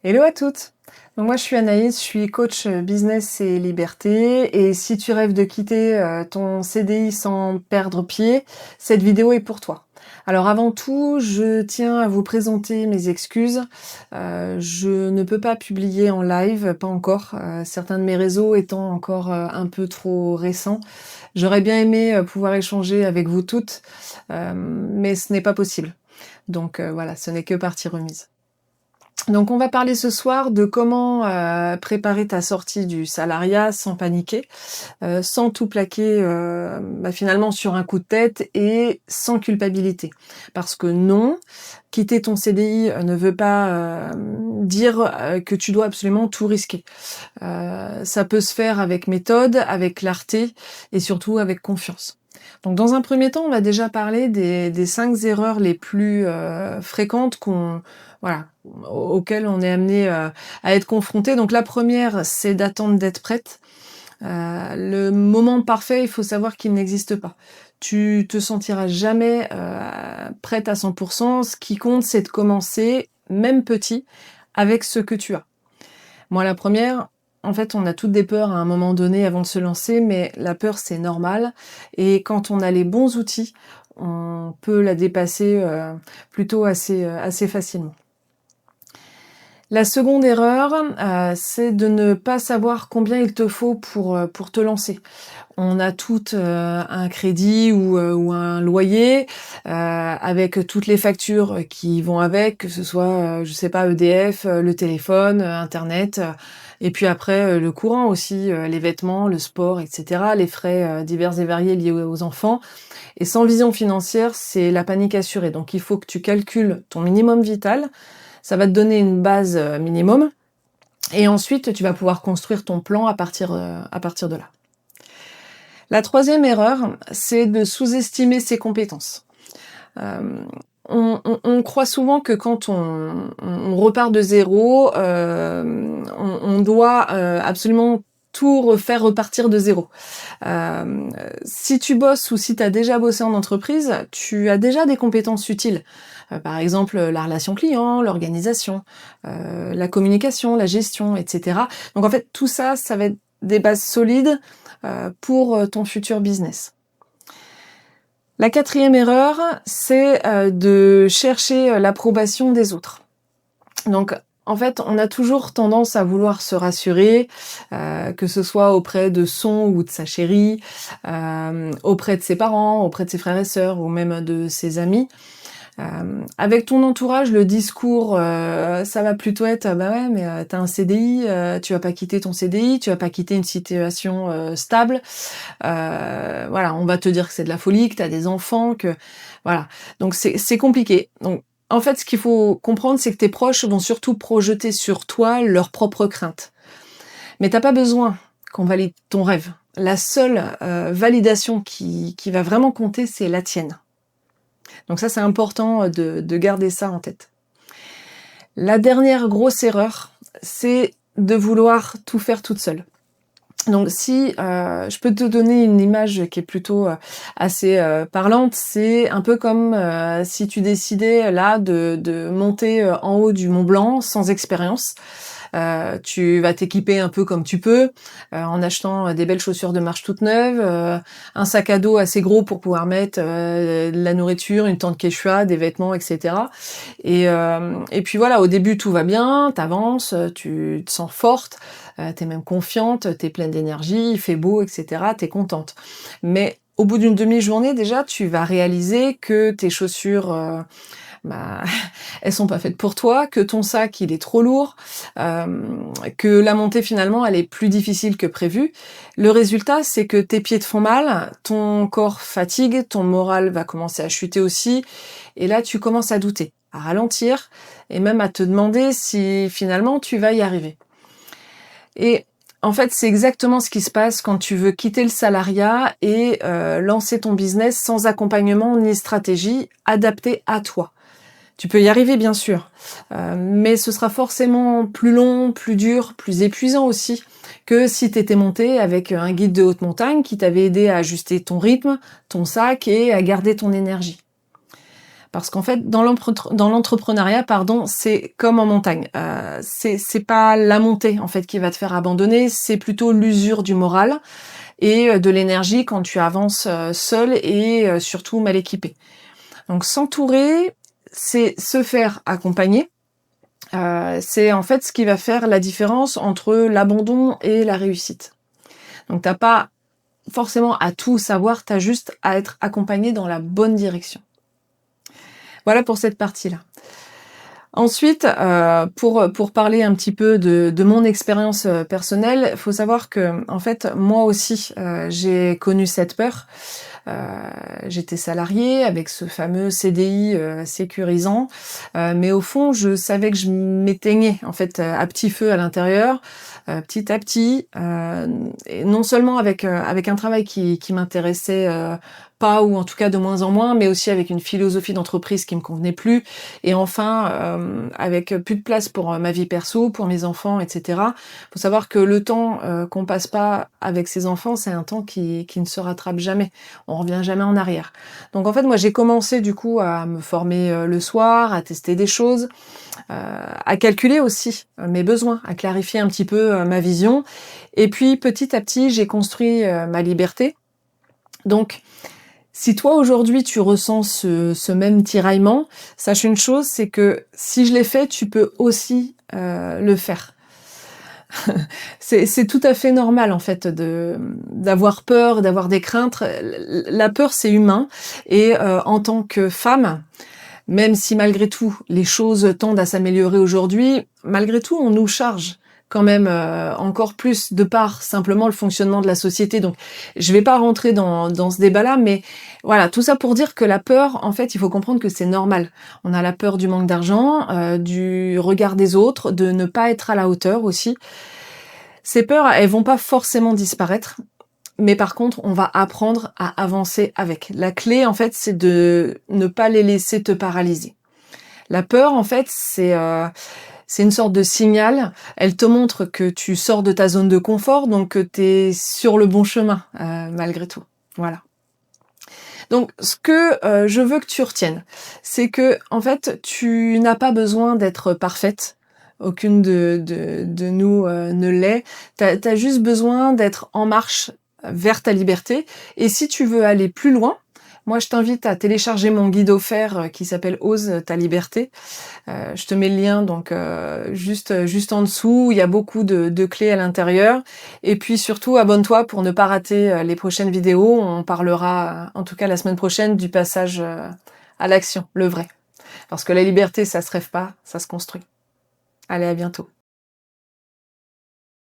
Hello à toutes. Donc moi je suis Anaïs, je suis coach business et liberté et si tu rêves de quitter ton CDI sans perdre pied, cette vidéo est pour toi. Alors avant tout, je tiens à vous présenter mes excuses. Je ne peux pas publier en live, pas encore, certains de mes réseaux étant encore un peu trop récents. J'aurais bien aimé pouvoir échanger avec vous toutes, mais ce n'est pas possible. Donc voilà, ce n'est que partie remise. Donc on va parler ce soir de comment préparer ta sortie du salariat sans paniquer, sans tout plaquer finalement sur un coup de tête et sans culpabilité. Parce que non, quitter ton CDI ne veut pas dire que tu dois absolument tout risquer. Ça peut se faire avec méthode, avec clarté et surtout avec confiance. Donc dans un premier temps, on va déjà parler des 5 erreurs les plus fréquentes auxquelles on est amené à être confronté. Donc la première, c'est d'attendre d'être prête. Le moment parfait, il faut savoir qu'il n'existe pas. Tu te sentiras jamais prête à 100%. Ce qui compte, c'est de commencer, même petit, avec ce que tu as. Moi, la première, en fait, on a toutes des peurs à un moment donné avant de se lancer, mais la peur, c'est normal. Et quand on a les bons outils, on peut la dépasser plutôt assez facilement. La seconde erreur, c'est de ne pas savoir combien il te faut pour te lancer. On a toutes un crédit ou un loyer avec toutes les factures qui vont avec, que ce soit, je sais pas, EDF, le téléphone, Internet, et puis après le courant aussi, les vêtements, le sport, etc., les frais divers et variés liés aux enfants. Et sans vision financière, c'est la panique assurée. Donc il faut que tu calcules ton minimum vital. Ça va te donner une base minimum. Et ensuite, tu vas pouvoir construire ton plan à partir de là. La troisième erreur, c'est de sous-estimer ses compétences. On croit souvent que quand on repart de zéro, on doit absolument tout refaire repartir de zéro. Si tu bosses ou si tu as déjà bossé en entreprise, tu as déjà des compétences utiles. Par exemple, la relation client, l'organisation, la communication, la gestion, etc. Donc en fait, tout ça, ça va être des bases solides pour ton futur business. La quatrième erreur, c'est de chercher l'approbation des autres. Donc, en fait, on a toujours tendance à vouloir se rassurer, que ce soit auprès de son ou de sa chérie, auprès de ses parents, auprès de ses frères et sœurs ou même de ses amis. Avec ton entourage, le discours, ça va plutôt être bah ouais, mais t'as un CDI, tu vas pas quitter ton CDI, tu vas pas quitter une situation stable. Voilà, on va te dire que c'est de la folie, que t'as des enfants, que voilà. Donc c'est compliqué. Donc en fait, ce qu'il faut comprendre, c'est que tes proches vont surtout projeter sur toi leurs propres craintes. Mais t'as pas besoin qu'on valide ton rêve. La seule validation qui va vraiment compter, c'est la tienne. Donc ça, c'est important de garder ça en tête. La dernière grosse erreur, c'est de vouloir tout faire toute seule. Donc si je peux te donner une image qui est plutôt assez parlante, c'est un peu comme si tu décidais là de monter en haut du Mont Blanc sans expérience. Tu vas t'équiper un peu comme tu peux, en achetant des belles chaussures de marche toutes neuves, un sac à dos assez gros pour pouvoir mettre de la nourriture, une tente Quechua, des vêtements, etc. Et puis voilà, au début tout va bien, t'avances, tu te sens forte, t'es même confiante, t'es pleine d'énergie, il fait beau, etc. T'es contente. Mais au bout d'une demi-journée déjà, tu vas réaliser que tes chaussures elles sont pas faites pour toi, que ton sac il est trop lourd, que la montée finalement elle est plus difficile que prévu. Le résultat c'est que tes pieds te font mal, ton corps fatigue, ton moral va commencer à chuter aussi, et là tu commences à douter, à ralentir, et même à te demander si finalement tu vas y arriver. Et en fait, c'est exactement ce qui se passe quand tu veux quitter le salariat et lancer ton business sans accompagnement ni stratégie adaptée à toi. Tu peux y arriver, bien sûr, mais ce sera forcément plus long, plus dur, plus épuisant aussi que si tu étais monté avec un guide de haute montagne qui t'avait aidé à ajuster ton rythme, ton sac et à garder ton énergie. Parce qu'en fait, dans l'entrepreneuriat, pardon, c'est comme en montagne. C'est pas la montée en fait qui va te faire abandonner, c'est plutôt l'usure du moral et de l'énergie quand tu avances seul et surtout mal équipé. Donc s'entourer, c'est se faire accompagner. C'est en fait ce qui va faire la différence entre l'abandon et la réussite. Donc t'as pas forcément à tout savoir, t'as juste à être accompagné dans la bonne direction. Voilà pour cette partie-là. Ensuite, pour parler un petit peu de mon expérience personnelle, il faut savoir que en fait, moi aussi, j'ai connu cette peur. Heu, J'étais salariée avec ce fameux CDI, sécurisant, mais au fond, je savais que je m'éteignais en fait, à petit feu à l'intérieur, petit à petit, et non seulement avec un travail qui m'intéressait, pas ou en tout cas de moins en moins, mais aussi avec une philosophie d'entreprise qui me convenait plus et enfin, avec plus de place pour, ma vie perso, pour mes enfants et cetera. Faut savoir que le temps, qu'on passe pas avec ses enfants, c'est un temps qui ne se rattrape jamais. On revient jamais en arrière. Donc en fait, moi j'ai commencé du coup à me former, le soir, à tester des choses, à calculer aussi, mes besoins, à clarifier un petit peu, ma vision et puis petit à petit, j'ai construit, ma liberté. Donc si toi aujourd'hui tu ressens ce même tiraillement, sache une chose, c'est que si je l'ai fait, tu peux aussi, le faire. C'est tout à fait normal en fait d'avoir peur, d'avoir des craintes. La peur c'est humain et en tant que femme, même si malgré tout les choses tendent à s'améliorer aujourd'hui, malgré tout on nous charge quand même encore plus de par simplement le fonctionnement de la société. Donc je vais pas rentrer dans ce débat-là, mais voilà, tout ça pour dire que la peur, en fait, il faut comprendre que c'est normal. On a la peur du manque d'argent, du regard des autres, de ne pas être à la hauteur aussi. Ces peurs, elles vont pas forcément disparaître, mais par contre, on va apprendre à avancer avec. La clé, en fait, c'est de ne pas les laisser te paralyser. La peur, en fait, c'est une sorte de signal. Elle te montre que tu sors de ta zone de confort, donc que tu es sur le bon chemin, malgré tout. Voilà. Donc, ce que je veux que tu retiennes, c'est que, en fait, tu n'as pas besoin d'être parfaite. Aucune de nous ne l'est. T'as juste besoin d'être en marche vers ta liberté. Et si tu veux aller plus loin, moi je t'invite à télécharger mon guide offert qui s'appelle Ose ta liberté. Je te mets le lien donc juste en dessous. Il y a beaucoup de clés à l'intérieur. Et puis surtout, abonne-toi pour ne pas rater les prochaines vidéos. On parlera, en tout cas la semaine prochaine, du passage à l'action, le vrai. Parce que la liberté, ça se rêve pas, ça se construit. Allez, à bientôt.